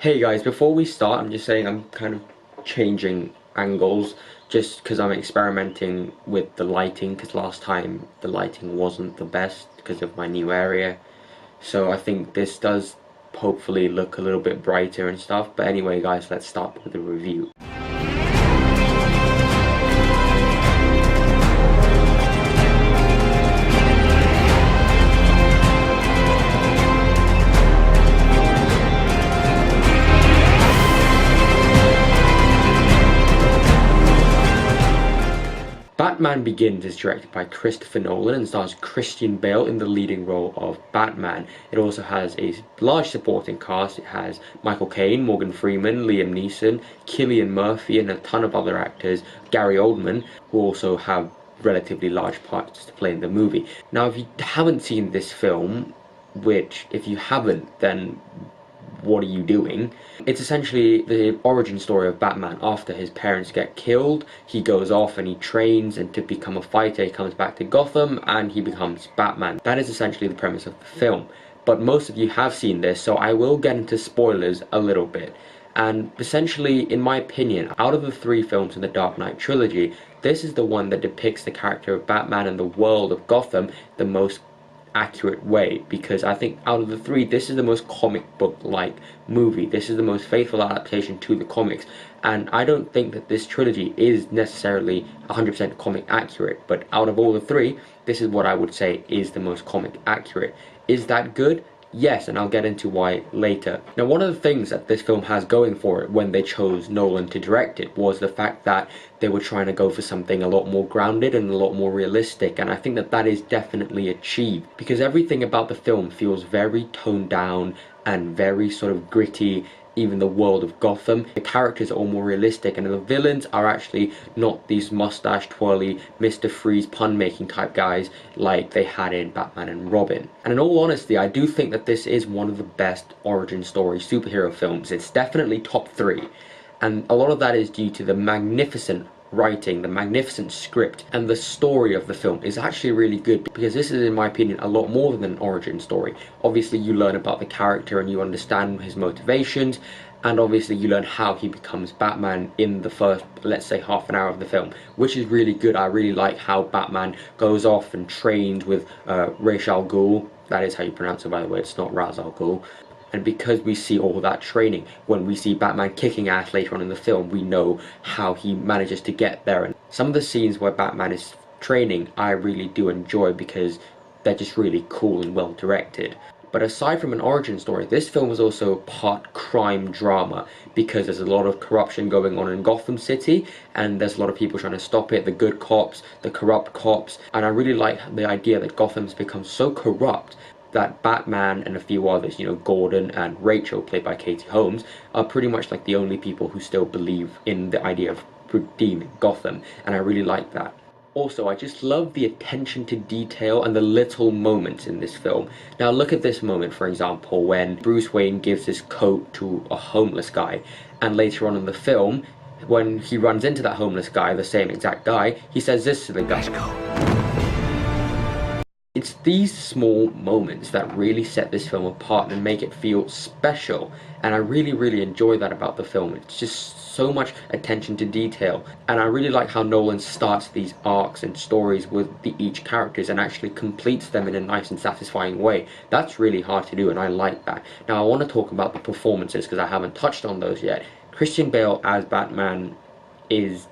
Hey guys, before we start, I'm just saying I'm kind of changing angles just because I'm experimenting with the lighting because last time the lighting wasn't the best because of my new area. So I think this does hopefully look a little bit brighter and stuff. But anyway guys, let's start with the review. Batman Begins is directed by Christopher Nolan and stars Christian Bale in the leading role of Batman. It also has a large supporting cast. It has Michael Caine, Morgan Freeman, Liam Neeson, Cillian Murphy, and a ton of other actors, Gary Oldman, who also have relatively large parts to play in the movie. Now, if you haven't seen this film, which if you haven't, then what are you doing? It's essentially the origin story of Batman. After his parents get killed, he goes off and he trains, and to become a fighter, he comes back to Gotham and he becomes Batman. That is essentially the premise of the film. But most of you have seen this, so I will get into spoilers a little bit. And essentially, in my opinion, out of the three films in the Dark Knight trilogy, this is the one that depicts the character of Batman and the world of Gotham the most accurate way, because I think out of the three, this is the most comic book like movie. This is the most faithful adaptation to the comics, and I don't think that this trilogy is necessarily 100% comic accurate, but out of all the three, this is what I would say is the most comic accurate. Is that good? Yes, and I'll get into why later. Now, one of the things that this film has going for it when they chose Nolan to direct it was the fact that they were trying to go for something a lot more grounded and a lot more realistic, and I think that that is definitely achieved, because everything about the film feels very toned down and very sort of gritty. Even the world of Gotham, the characters are all more realistic, and the villains are actually not these mustache twirly Mr. Freeze pun making type guys like they had in Batman and Robin. And in all honesty, I do think that this is one of the best origin story superhero films. It's definitely top three, and a lot of that is due to the magnificent writing, the magnificent script, and the story of the film is actually really good, because this is, in my opinion, a lot more than an origin story. Obviously you learn about the character and you understand his motivations, and obviously you learn how he becomes Batman in the first, let's say, half an hour of the film, which is really good. I really like how Batman goes off and trains with Ra's al Ghul. That is how you pronounce it, by the way. It's not Ra's al Ghul. And because we see all that training, when we see Batman kicking ass later on in the film, we know how he manages to get there. And some of the scenes where Batman is training, I really do enjoy, because they're just really cool and well directed. But aside from an origin story, this film was also part crime drama, because there's a lot of corruption going on in Gotham City, and there's a lot of people trying to stop it, the good cops, the corrupt cops, and I really like the idea that Gotham's become so corrupt that Batman and a few others, you know, Gordon and Rachel, played by Katie Holmes, are pretty much like the only people who still believe in the idea of redeeming Gotham, and I really like that. Also, I just love the attention to detail and the little moments in this film. Now, look at this moment, for example, when Bruce Wayne gives his coat to a homeless guy, and later on in the film, when he runs into that homeless guy, the same exact guy, he says this to the guy. Let's go. It's these small moments that really set this film apart and make it feel special, and I really enjoy that about the film. It's just so much attention to detail, and I really like how Nolan starts these arcs and stories with each characters and actually completes them in a nice and satisfying way. That's really hard to do, and I like that. Now I want to talk about the performances, because I haven't touched on those yet. Christian Bale as Batman is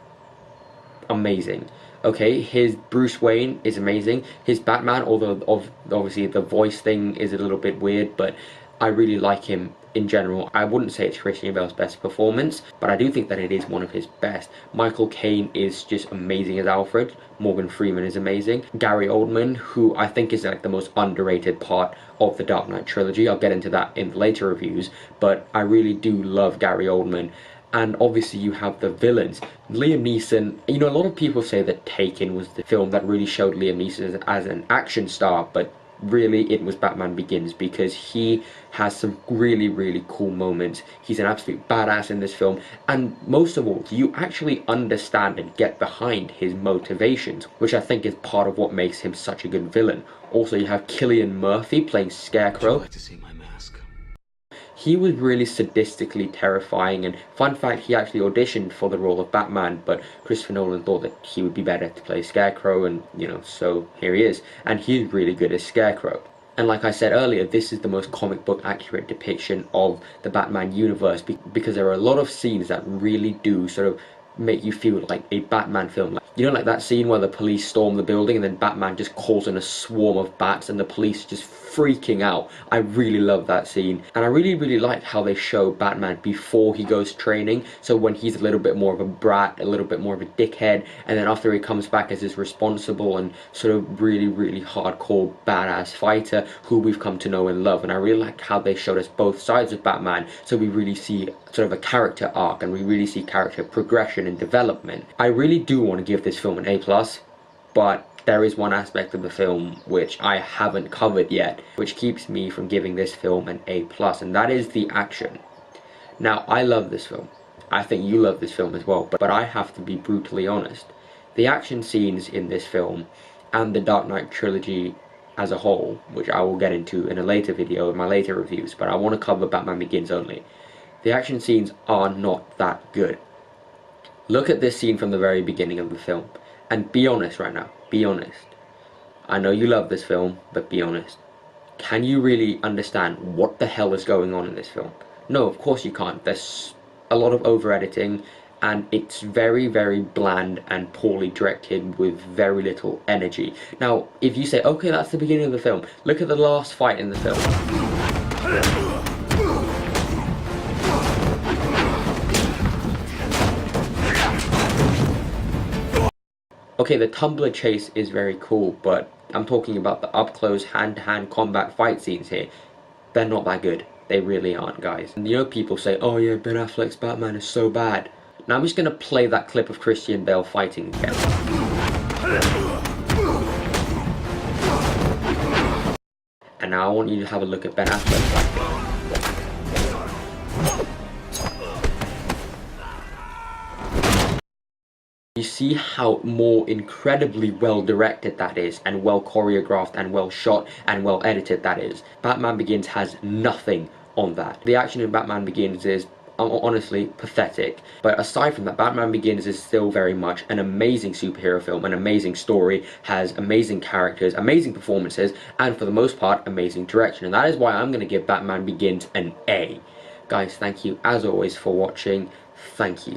amazing. Okay, his Bruce Wayne is amazing. His Batman, although obviously the voice thing is a little bit weird, but I really like him in general. I wouldn't say it's Christian Bale's best performance, but I do think that it is one of his best. Michael Caine is just amazing as Alfred. Morgan Freeman is amazing. Gary Oldman, who I think is like the most underrated part of the Dark Knight trilogy. I'll get into that in later reviews, but I really do love Gary Oldman. And obviously you have the villains. Liam Neeson, you know, a lot of people say that Taken was the film that really showed Liam Neeson as an action star, but really it was Batman Begins, because he has some really cool moments. He's an absolute badass in this film, and most of all, you actually understand and get behind his motivations, which I think is part of what makes him such a good villain. Also, you have Cillian Murphy playing Scarecrow. Would you like to see my mask? he was really sadistically terrifying, and fun fact, he actually auditioned for the role of Batman, but Christopher Nolan thought that he would be better to play Scarecrow, and, so here he is. And he's really good as Scarecrow. And like I said earlier, this is the most comic book accurate depiction of the Batman universe, because there are a lot of scenes that really do sort of make you feel like a Batman film. Like that scene where the police storm the building and then Batman just calls in a swarm of bats and the police just freaking out. I really love that scene. And I really like how they show Batman before he goes training. So when he's a little bit more of a brat, a little bit more of a dickhead, and then after he comes back as this responsible and sort of really hardcore badass fighter who we've come to know and love. And I really like how they showed us both sides of Batman, so we really see sort of a character arc and we really see character progression and development. I really do want to give this film an A+, but there is one aspect of the film which I haven't covered yet, which keeps me from giving this film an A+, and that is the action. Now, I love this film. I think you love this film as well, but I have to be brutally honest. The action scenes in this film and the Dark Knight trilogy as a whole, which I will get into in a later video in my later reviews, but I want to cover Batman Begins only. The action scenes are not that good. Look at this scene from the very beginning of the film, and be honest right now, be honest. I know you love this film, but be honest. Can you really understand what the hell is going on in this film? No, of course you can't. There's a lot of over-editing, and it's very bland and poorly directed with very little energy. Now, if you say, okay, that's the beginning of the film, look at the last fight in the film. Okay, the tumbler chase is very cool, but I'm talking about the up-close, hand-to-hand combat fight scenes here. They're not that good. They really aren't, guys. And people say, oh yeah, Ben Affleck's Batman is so bad. Now I'm just gonna play that clip of Christian Bale fighting again. And now I want you to have a look at Ben Affleck fighting. You see how more incredibly well directed that is, and well choreographed and well shot and well edited that is. Batman Begins has nothing on that. The action in Batman Begins is honestly pathetic, but aside from that, Batman Begins is still very much an amazing superhero film, an amazing story, has amazing characters, amazing performances, and for the most part, amazing direction. And that is why I'm going to give Batman Begins an A. Guys, thank you as always for watching. Thank you.